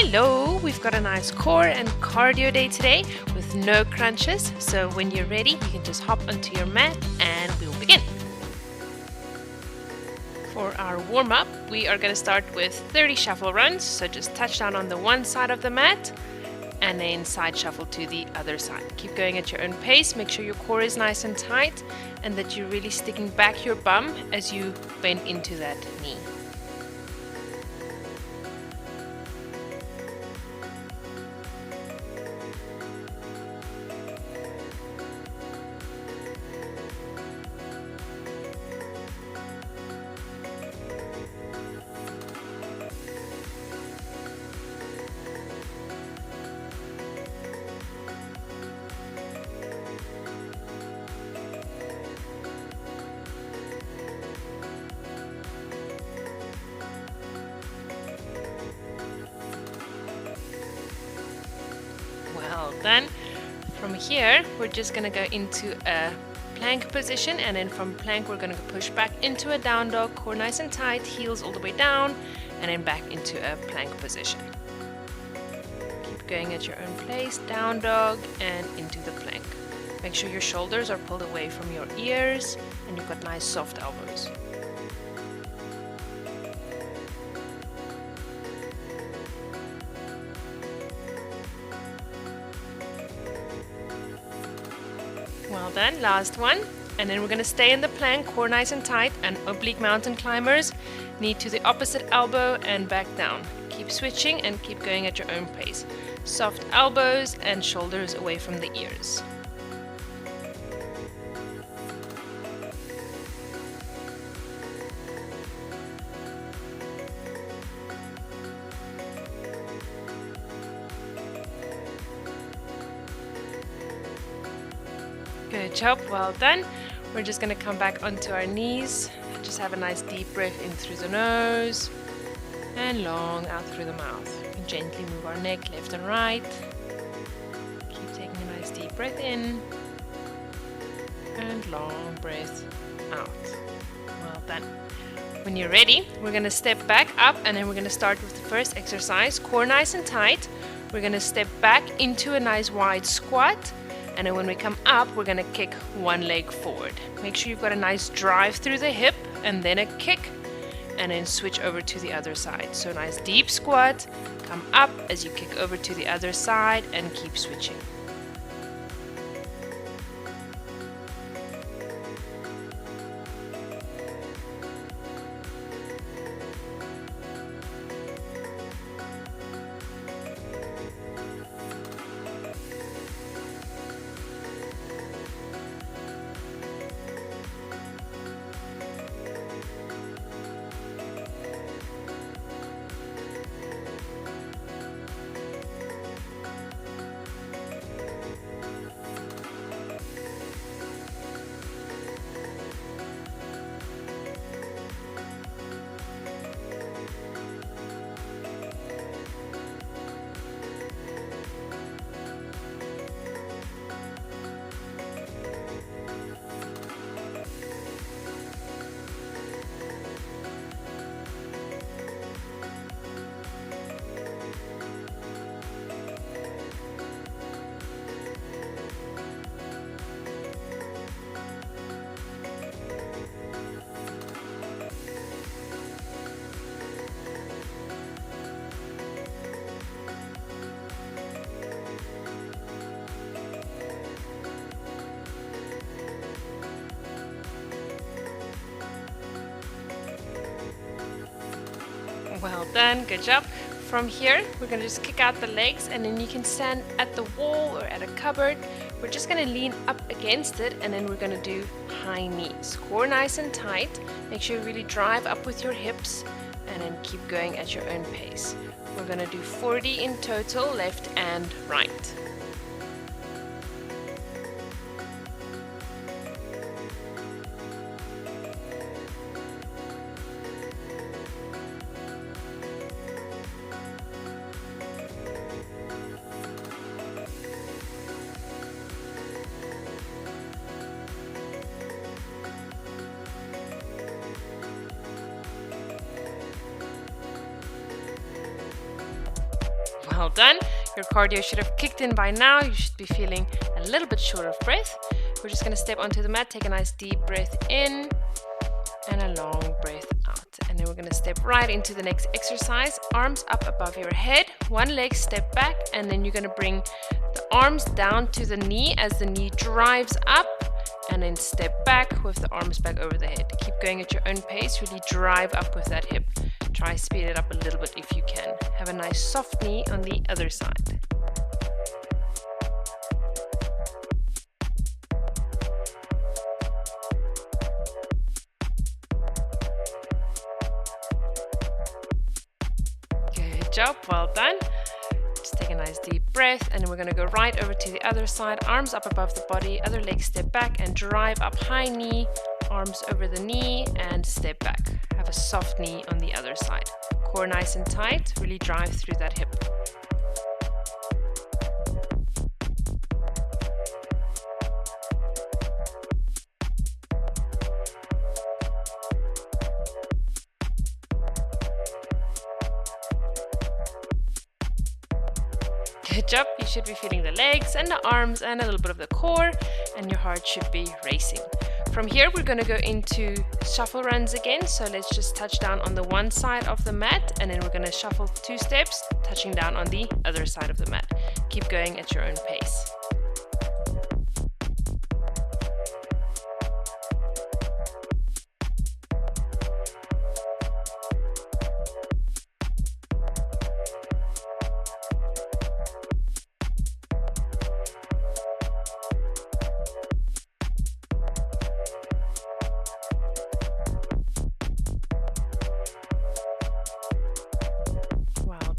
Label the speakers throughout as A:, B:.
A: Hello, we've got a nice core and cardio day today with no crunches. So when you're ready, you can just hop onto your mat and we'll begin. For our warm-up, we are going to start with 30 shuffle runs. So just touch down on the one side of the mat and then side shuffle to the other side. Keep going at your own pace. Make sure your core is nice and tight and that you're really sticking back your bum as you bend into that knee. Well done. From here, we're just going to go into a plank position, and then from plank, we're going to push back into a down dog, core nice and tight, heels all the way down, and then back into a plank position. Keep going at your own pace, down dog, and into the plank. Make sure your shoulders are pulled away from your ears, and you've got nice soft elbows. Well done, last one. And then we're going to stay in the plank, core nice and tight, and oblique mountain climbers, knee to the opposite elbow and back down. Keep switching and keep going at your own pace. Soft elbows and shoulders away from the ears. Good job, well done. We're just going to come back onto our knees. Just have a nice deep breath in through the nose and long out through the mouth. And gently move our neck left and right. Keep taking a nice deep breath in and long breath out. Well done. When you're ready, we're going to step back up and then we're going to start with the first exercise. Core nice and tight. We're going to step back into a nice wide squat. And then when we come up, we're going to kick one leg forward. Make sure you've got a nice drive through the hip and then a kick and then switch over to the other side. So nice deep squat, come up as you kick over to the other side and keep switching. Well done, good job. From here, we're going to just kick out the legs and then you can stand at the wall or at a cupboard. We're just going to lean up against it and then we're going to do high knees. Core nice and tight. Make sure you really drive up with your hips and then keep going at your own pace. We're going to do 40 in total, left and right. Well done. Your cardio should have kicked in by now. You should be feeling a little bit short of breath. We're just going to step onto the mat, take a nice deep breath in and a long breath out. And then we're going to step right into the next exercise. Arms up above your head, one leg step back, and then you're going to bring the arms down to the knee as the knee drives up, and then step back with the arms back over the head. Keep going at your own pace, really drive up with that hip. Try speed it up a little bit if you can. Have a nice soft knee on the other side. Good job, well done. Just take a nice deep breath, and then we're going to go right over to the other side. Arms up above the body, other leg step back and drive up, high knee, arms over the knee and step back. Have a soft knee on the other side. Core nice and tight, really drive through that hip. Good job. You should be feeling the legs and the arms and a little bit of the core, and your heart should be racing. From here, we're going to go into shuffle runs again. So let's just touch down on the one side of the mat, and then we're going to shuffle 2 steps, touching down on the other side of the mat. Keep going at your own pace.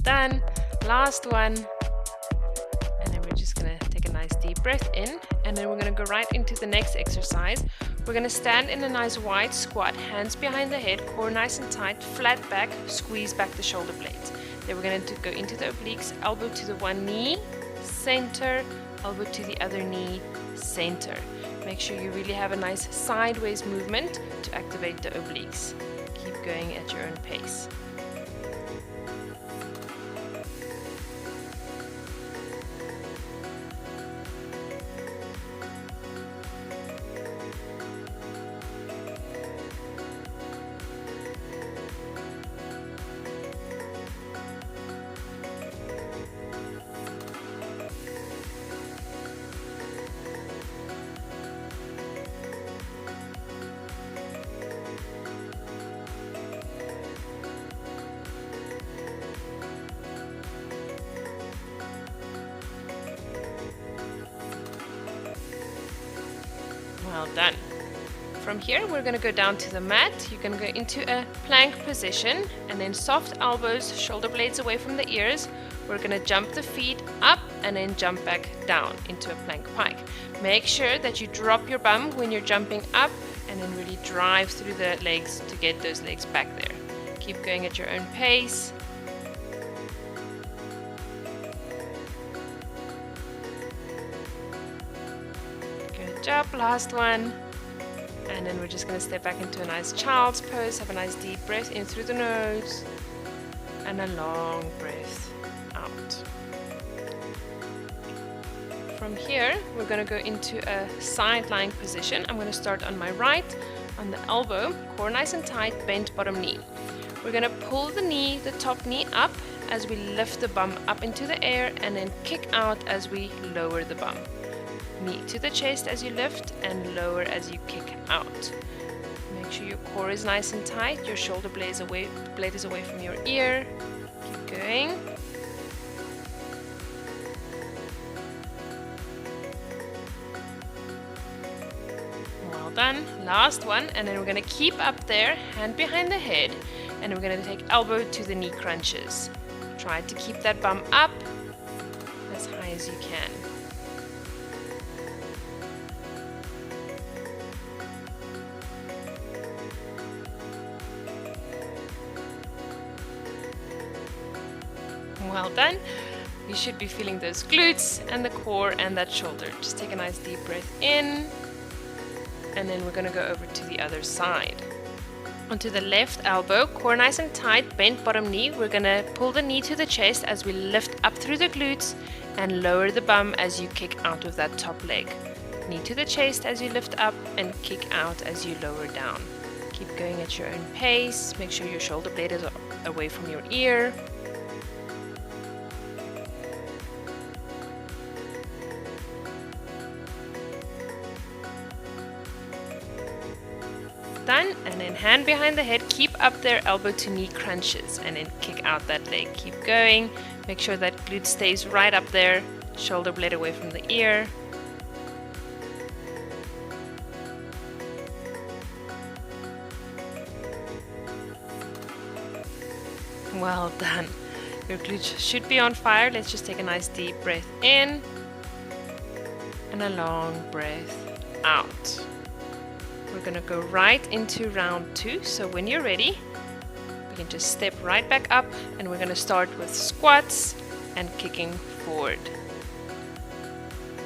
A: Done. Last one. And then we're just going to take a nice deep breath in, and then we're going to go right into the next exercise. We're going to stand in a nice wide squat, hands behind the head, core nice and tight, flat back, squeeze back the shoulder blades. Then we're going to go into the obliques, elbow to the one knee, center, elbow to the other knee, center. Make sure you really have a nice sideways movement to activate the obliques. Keep going at your own pace. Well done. From here, we're going to go down to the mat. You can go into a plank position, and then soft elbows, shoulder blades away from the ears. We're going to jump the feet up and then jump back down into a plank pike. Make sure that you drop your bum when you're jumping up, and then really drive through the legs to get those legs back there. Keep going at your own pace. Good job, last one. And then we're just going to step back into a nice child's pose. Have a nice deep breath in through the nose and a long breath out. From here, we're going to go into a side lying position. I'm going to start on my right, on the elbow, core nice and tight, bent bottom knee. We're going to pull the knee, the top knee up as we lift the bum up into the air, and then kick out as we lower the bum. Knee to the chest as you lift and lower as you kick out. Make sure your core is nice and tight, your shoulder blade is away from your ear. Keep going. Well done. Last one, and then we're going to keep up there, hand behind the head, and we're going to take elbow to the knee crunches. Try to keep that bum up as high as you can. Well done. You should be feeling those glutes and the core and that shoulder. Just take a nice deep breath in, and then we're going to go over to the other side. Onto the left elbow, core nice and tight, bent bottom knee. We're gonna pull the knee to the chest as we lift up through the glutes and lower the bum as you kick out of that top leg. Knee to the chest as you lift up and kick out as you lower down. Keep going at your own pace. Make sure your shoulder blade is away from your ear. Done, and then hand behind the head, keep up there, elbow to knee crunches, and then kick out that leg. Keep going, make sure that glute stays right up there, shoulder blade away from the ear. Well done. Your glutes should be on fire. Let's just take a nice deep breath in and a long breath out. We're going to go right into round 2. So when you're ready, we can just step right back up, and we're going to start with squats and kicking forward.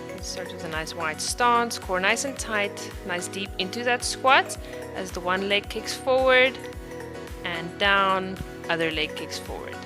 A: Let's start with a nice wide stance, core nice and tight, nice deep into that squat as the one leg kicks forward and down, other leg kicks forward.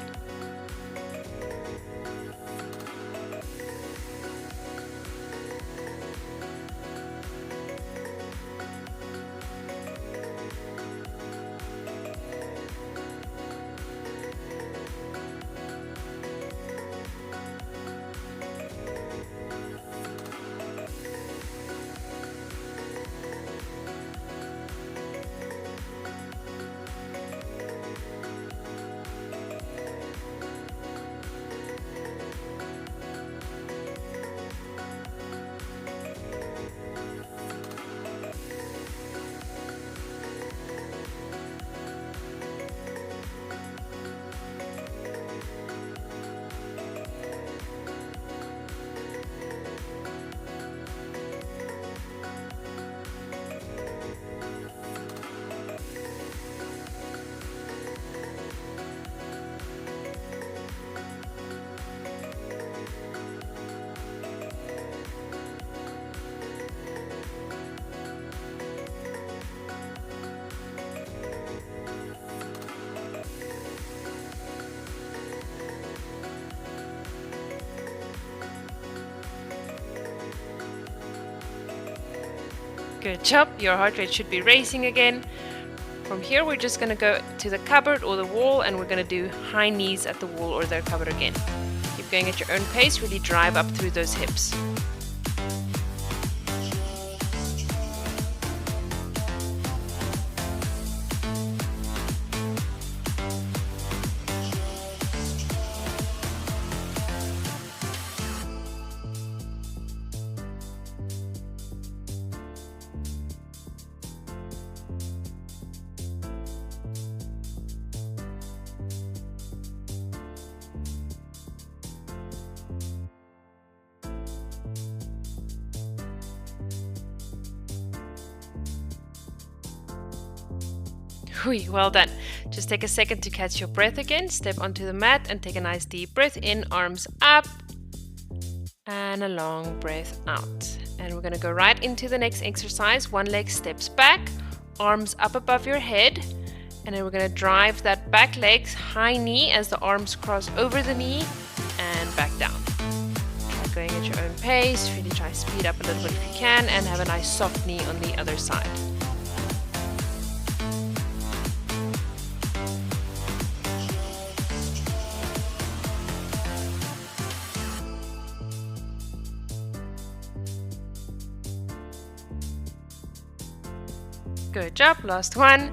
A: Good job. Your heart rate should be racing again. From here, we're just going to go to the cupboard or the wall, and we're going to do high knees at the wall or the cupboard again. Keep going at your own pace. Really drive up through those hips. Well done. Just take a second to catch your breath again. Step onto the mat and take a nice deep breath in, arms up, and a long breath out. And we're going to go right into the next exercise. One leg steps back, arms up above your head, and then we're going to drive that back leg high knee as the arms cross over the knee and back down. Try going at your own pace. Really try to speed up a little bit if you can, and have a nice soft knee on the other side. Good job, last one.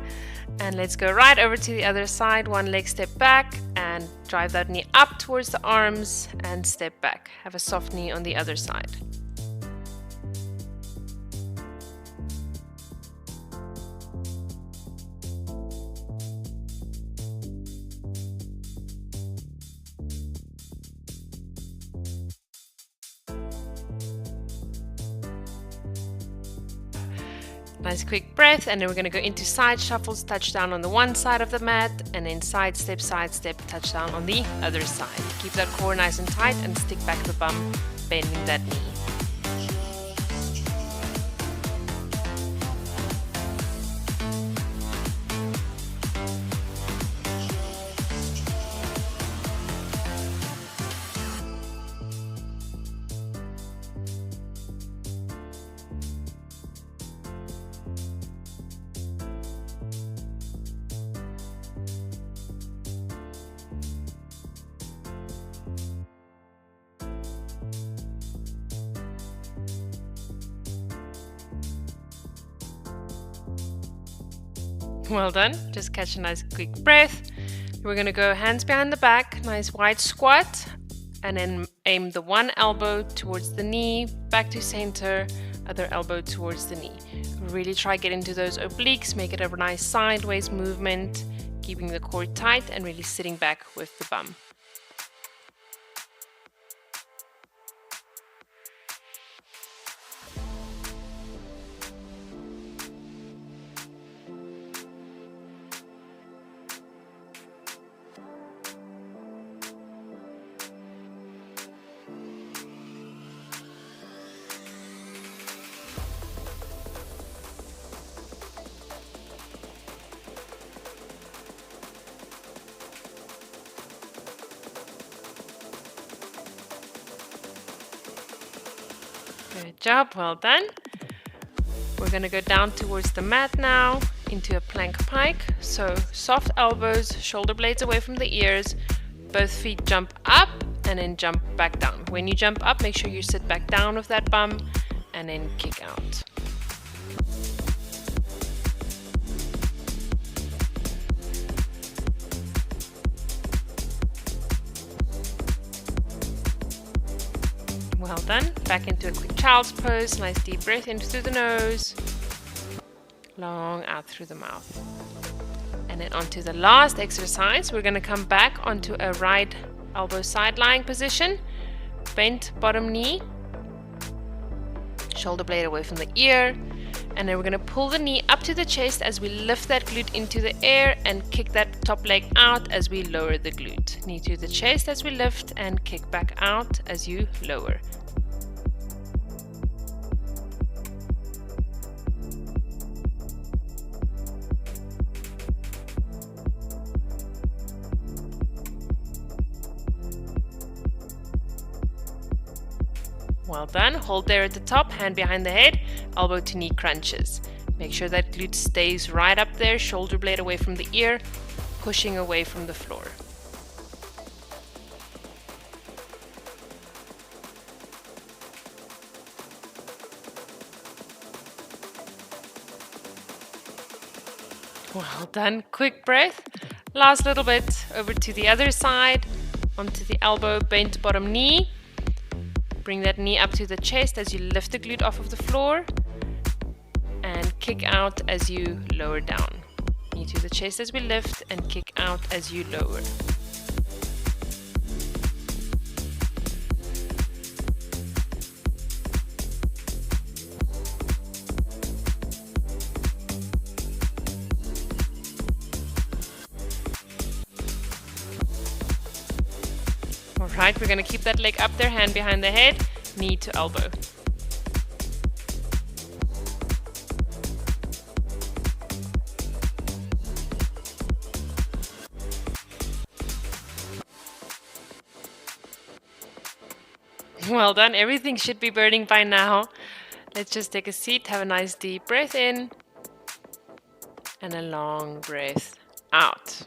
A: And let's go right over to the other side. One leg step back and drive that knee up towards the arms and step back. Have a soft knee on the other side. Nice quick breath, and then we're going to go into side shuffles, touchdown on the one side of the mat, and then side step, touchdown on the other side. Keep that core nice and tight and stick back the bum, bending that knee. Well done. Just catch a nice quick breath. We're going to go hands behind the back, nice wide squat, and then aim the one elbow towards the knee, back to center, other elbow towards the knee. Really try get into those obliques, make it a nice sideways movement, keeping the core tight and really sitting back with the bum. Good job, well done. We're going to go down towards the mat now into a plank pike. So soft elbows, shoulder blades away from the ears, both feet jump up and then jump back down. When you jump up, make sure you sit back down with that bum and then kick out. Well done. Back into a quick child's pose. Nice deep breath in through the nose, long out through the mouth. And then onto the last exercise, we're going to come back onto a right elbow side lying position, bent bottom knee, shoulder blade away from the ear, and then we're going to pull the knee up to the chest as we lift that glute into the air and kick that top leg out as we lower the glute. Knee to the chest as we lift and kick back out as you lower. Well done. Hold there at the top, hand behind the head, elbow to knee crunches. Make sure that glute stays right up there, shoulder blade away from the ear, pushing away from the floor. Well done. Quick breath. Last little bit. Over to the other side, onto the elbow, bent bottom knee. Bring that knee up to the chest as you lift the glute off of the floor and kick out as you lower down. Knee to the chest as we lift and kick out as you lower. Alright, we're going to keep that leg up there, hand behind the head, knee to elbow. Well done, everything should be burning by now. Let's just take a seat, have a nice deep breath in and a long breath out.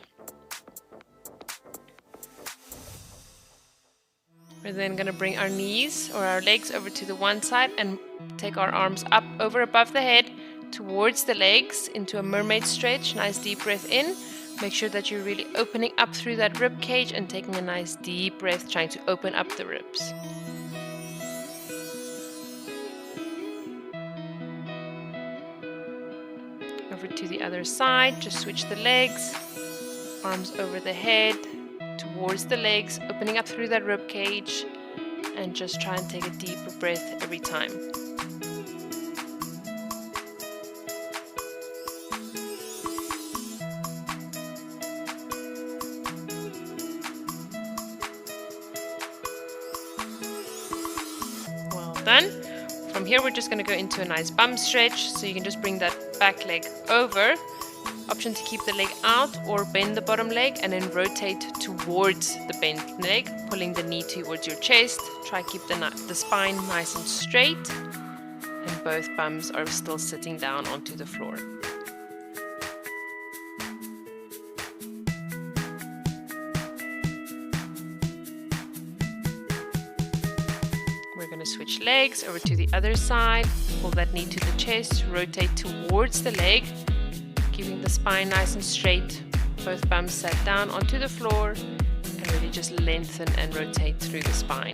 A: We're then going to bring our knees or our legs over to the one side and take our arms up over above the head towards the legs into a mermaid stretch. Nice deep breath in. Make sure that you're really opening up through that rib cage and taking a nice deep breath, trying to open up the ribs. Over to the other side, just switch the legs, arms over the head, towards the legs, opening up through that rib cage, and just try and take a deeper breath every time. Well done. From here we're just going to go into a nice bum stretch, so you can just bring that back leg over. Option to keep the leg out or bend the bottom leg and then rotate towards the bent leg, pulling the knee towards your chest. Try keep the spine nice and straight, and both bums are still sitting down onto the floor. We're going to switch legs over to the other side, pull that knee to the chest, rotate towards the leg. Keeping the spine nice and straight, both bums sat down onto the floor, and really just lengthen and rotate through the spine.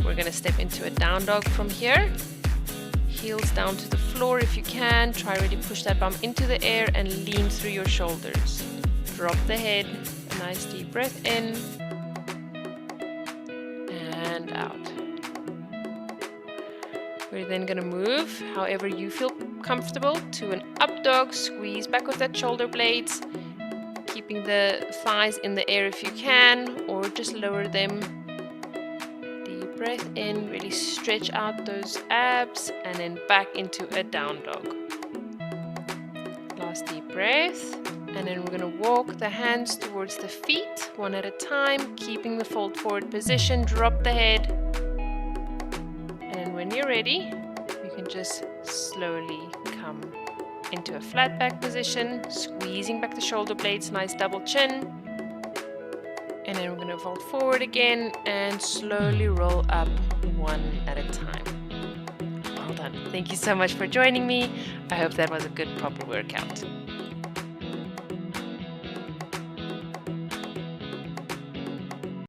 A: We're going to step into a down dog from here. Heels down to the floor if you can. Try really push that bum into the air and lean through your shoulders. Drop the head, a nice deep breath in and out. We're then going to move however you feel comfortable to an up dog. Squeeze back with that shoulder blades, keeping the thighs in the air if you can, or just lower them. Deep breath in, really stretch out those abs, and then back into a down dog. Last deep breath, and then we're going to walk the hands towards the feet one at a time, keeping the fold forward position. Drop the head, and then when you're ready, you can just slowly come into a flat back position, squeezing back the shoulder blades, nice double chin. And then we're going to fold forward again and slowly roll up one at a time. Well done. Thank you so much for joining me. I hope that was a good proper workout.